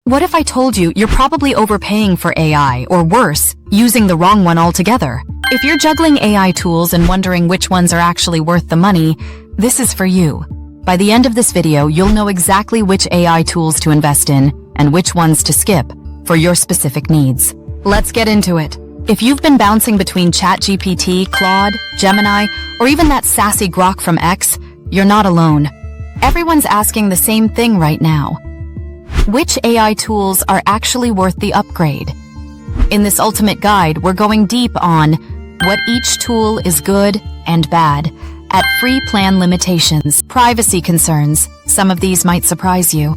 What if I told you you're probably overpaying for AI, or worse, using the wrong one altogether? If you're juggling AI tools and wondering which ones are actually worth the money, this is for you. By the end of this video, you'll know exactly which AI tools to invest in and which ones to skip for your specific needs. Let's get into it. If you've been bouncing between ChatGPT, Claude, Gemini, or even that sassy Grok from X, you're not alone. Everyone's asking the same thing right now. Which AI tools are actually worth the upgrade? In this ultimate guide, we're going deep on what each tool is good and bad, at free plan limitations, privacy concerns, some of these might surprise you,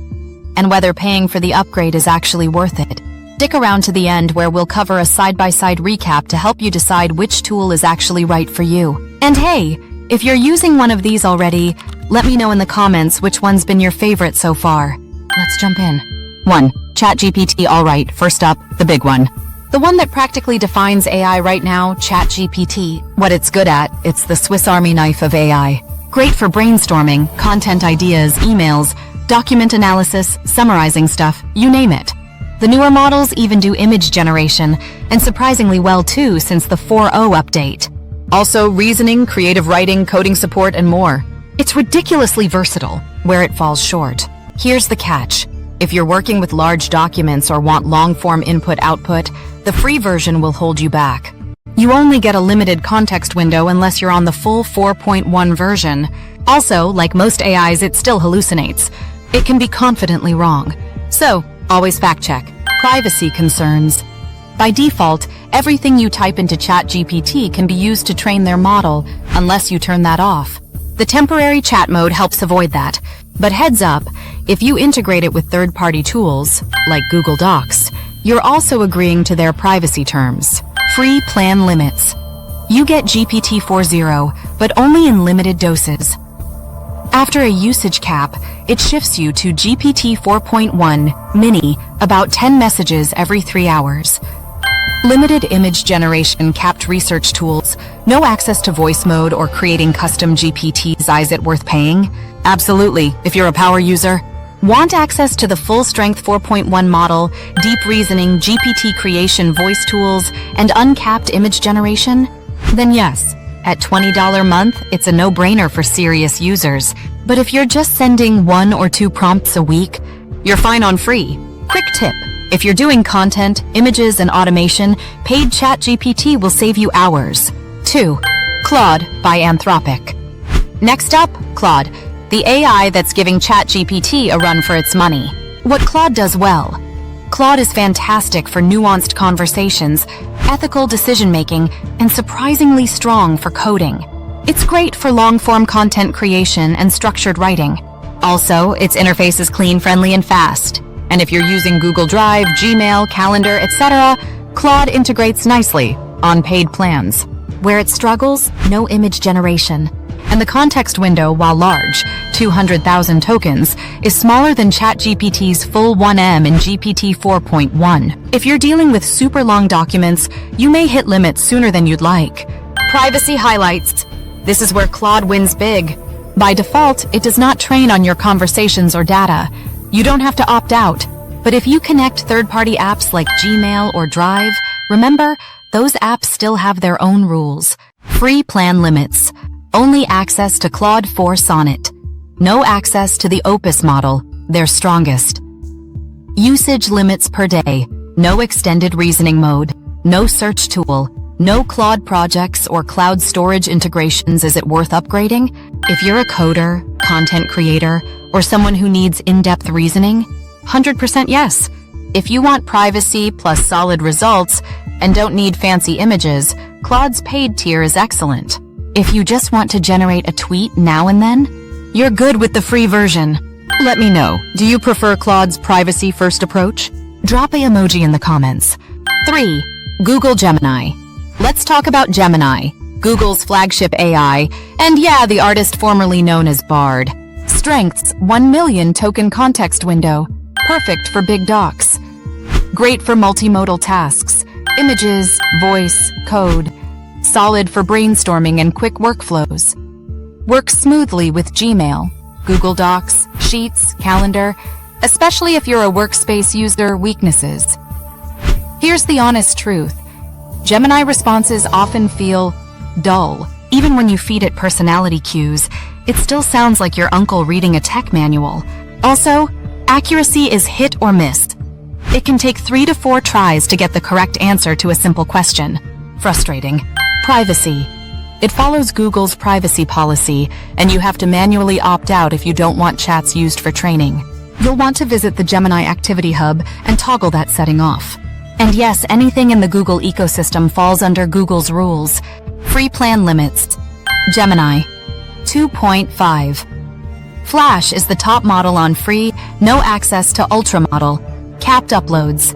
and whether paying for the upgrade is actually worth it. Stick around to the end where we'll cover a side-by-side recap to help you decide which tool is actually right for you. And hey, if you're using one of these already, let me know in the comments which one's been your favorite so far. Let's jump in. 1. ChatGPT. Alright, first up, the big one. The one that practically defines AI right now, ChatGPT. What it's good at, it's the Swiss Army knife of AI. Great for brainstorming, content ideas, emails, document analysis, summarizing stuff, you name it. The newer models even do image generation, and surprisingly well too since the 4.0 update. Also reasoning, creative writing, coding support, and more. It's ridiculously versatile. Where it falls short, here's the catch. If you're working with large documents or want long-form input-output, the free version will hold you back. You only get a limited context window unless you're on the full 4.1 version. Also, like most AIs, it still hallucinates. It can be confidently wrong. So, always fact-check. Privacy concerns. By default, everything you type into ChatGPT can be used to train their model, unless you turn that off. The temporary chat mode helps avoid that. But heads up, if you integrate it with third-party tools, like Google Docs, you're also agreeing to their privacy terms. Free plan limits. You get GPT 4.0, but only in limited doses. After a usage cap, it shifts you to GPT 4.1 Mini, about 10 messages every 3 hours. Limited image generation, capped research tools, no access to voice mode or creating custom GPTs. Is it worth paying? Absolutely, if you're a power user. Want access to the full-strength 4.1 model, deep reasoning, GPT creation voice tools, and uncapped image generation? Then yes, at $20 a month, it's a no-brainer for serious users. But if you're just sending 1 or 2 prompts a week, you're fine on free. Quick tip. If you're doing content, images, and automation, paid ChatGPT will save you hours. 2. Claude by Anthropic. Next up, Claude, the AI that's giving ChatGPT a run for its money. What Claude does well. Claude is fantastic for nuanced conversations, ethical decision-making, and surprisingly strong for coding. It's great for long-form content creation and structured writing. Also, its interface is clean, friendly, and fast. And if you're using Google Drive, Gmail, Calendar, etc., Claude integrates nicely on paid plans. Where it struggles, no image generation. And the context window, while large, 200,000 tokens, is smaller than ChatGPT's full 1M in GPT 4.1. If you're dealing with super long documents, you may hit limits sooner than you'd like. Privacy highlights. This is where Claude wins big. By default, it does not train on your conversations or data. You don't have to opt out, but if you connect third-party apps like Gmail or Drive, remember, those apps still have their own rules. Free plan limits. Only access to Claude 4 Sonnet. No access to the Opus model, their strongest. Usage limits per day. No extended reasoning mode. No search tool. No Claude projects or cloud storage integrations. Is it worth upgrading? If you're a coder, content creator, or someone who needs in-depth reasoning, 100% yes. If you want privacy plus solid results and don't need fancy images, Claude's paid tier is excellent. If you just want to generate a tweet now and then, you're good with the free version. Let me know, do you prefer Claude's privacy-first approach? Drop an emoji in the comments. 3. Google Gemini. Let's talk about Gemini, Google's flagship AI, and yeah, the artist formerly known as Bard. Strengths, 1 million token context window. Perfect for big docs. Great for multimodal tasks. Images, voice, code. Solid for brainstorming and quick workflows. Works smoothly with Gmail, Google Docs, Sheets, Calendar, especially if you're a workspace user. Weaknesses. Here's the honest truth. Gemini responses often feel dull. Even when you feed it personality cues, it still sounds like your uncle reading a tech manual. Also, accuracy is hit or miss. It can take 3 to 4 tries to get the correct answer to a simple question. Frustrating. Privacy. It follows Google's privacy policy, and you have to manually opt out if you don't want chats used for training. You'll want to visit the Gemini Activity Hub and toggle that setting off. And yes, anything in the Google ecosystem falls under Google's rules. Free plan limits. Gemini 2.5. Flash is the top model on free, no access to Ultra model. Capped uploads.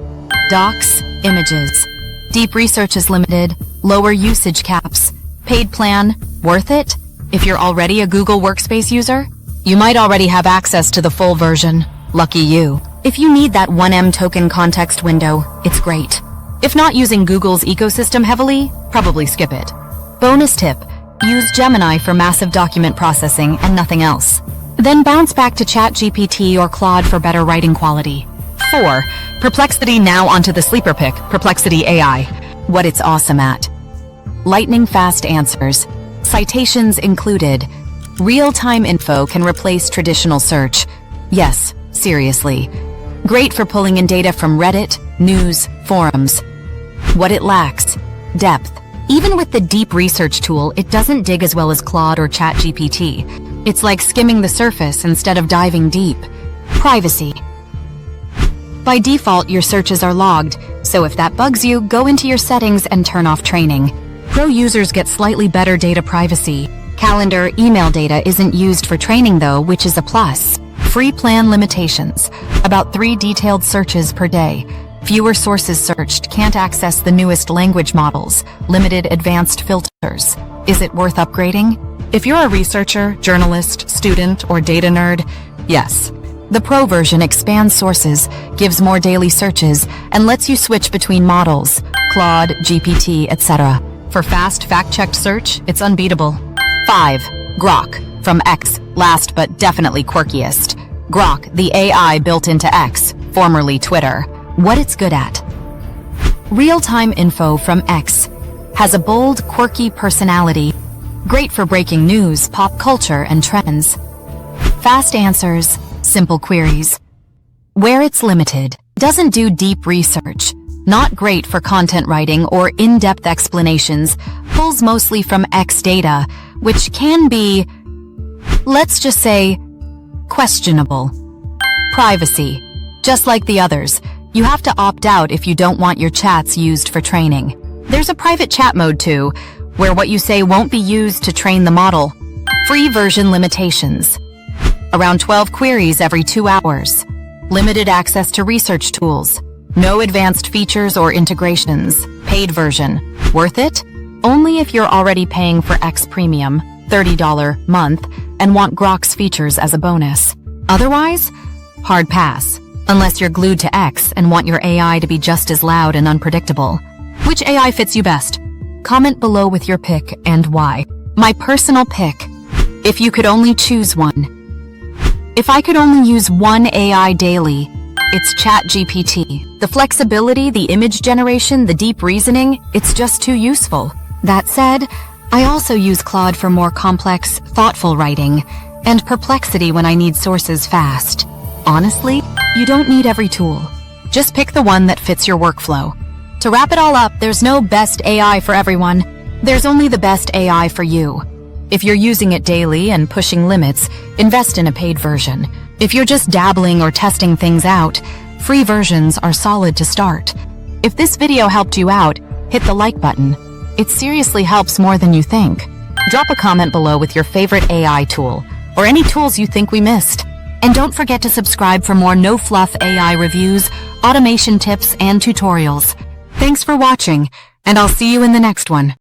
Docs, images. Deep research is limited, lower usage caps. Paid plan, worth it? If you're already a Google Workspace user, you might already have access to the full version. Lucky you. If you need that 1M token context window, it's great. If not using Google's ecosystem heavily, probably skip it. Bonus tip, use Gemini for massive document processing and nothing else. Then bounce back to ChatGPT or Claude for better writing quality. 4. Perplexity. Now onto the sleeper pick, Perplexity AI. What it's awesome at. Lightning fast answers. Citations included. Real-time info can replace traditional search. Yes, seriously. Great for pulling in data from Reddit, news, forums. What it lacks. Depth. Even with the deep research tool, it doesn't dig as well as Claude or ChatGPT. It's like skimming the surface instead of diving deep. Privacy. By default, your searches are logged, so if that bugs you, go into your settings and turn off training. Pro users get slightly better data privacy. Calendar, email data isn't used for training though, which is a plus. Free plan limitations. About 3 detailed searches per day. Fewer sources searched, can't access the newest language models. Limited advanced filters. Is it worth upgrading? If you're a researcher, journalist, student, or data nerd, yes. The Pro version expands sources, gives more daily searches, and lets you switch between models, Claude, GPT, etc. For fast, fact-checked search, it's unbeatable. 5. Grok, from X, last but definitely quirkiest. Grok, the AI built into X, formerly Twitter. What it's good at. Real-time info from X. Has a bold, quirky personality. Great for breaking news, pop culture, and trends. Fast answers. Simple queries. Where it's limited, doesn't do deep research. Not great for content writing or in-depth explanations, pulls mostly from X data, which can be, let's just say, questionable. Privacy. Just like the others, you have to opt out if you don't want your chats used for training. There's a private chat mode too, where what you say won't be used to train the model. Free version limitations. Around 12 queries every 2 hours. Limited access to research tools. No advanced features or integrations. Paid version. Worth it? Only if you're already paying for X Premium, $30 month, and want Grok's features as a bonus. Otherwise, hard pass. Unless you're glued to X and want your AI to be just as loud and unpredictable. Which AI fits you best? Comment below with your pick and why. My personal pick. If you could only choose one. If I could only use one AI daily, it's ChatGPT. The flexibility, the image generation, the deep reasoning, it's just too useful. That said, I also use Claude for more complex, thoughtful writing, and Perplexity when I need sources fast. Honestly, you don't need every tool. Just pick the one that fits your workflow. To wrap it all up, there's no best AI for everyone. There's only the best AI for you. If you're using it daily and pushing limits, invest in a paid version. If you're just dabbling or testing things out, free versions are solid to start. If this video helped you out, hit the like button. It seriously helps more than you think. Drop a comment below with your favorite AI tool, or any tools you think we missed. And don't forget to subscribe for more no-fluff AI reviews, automation tips, and tutorials. Thanks for watching, and I'll see you in the next one.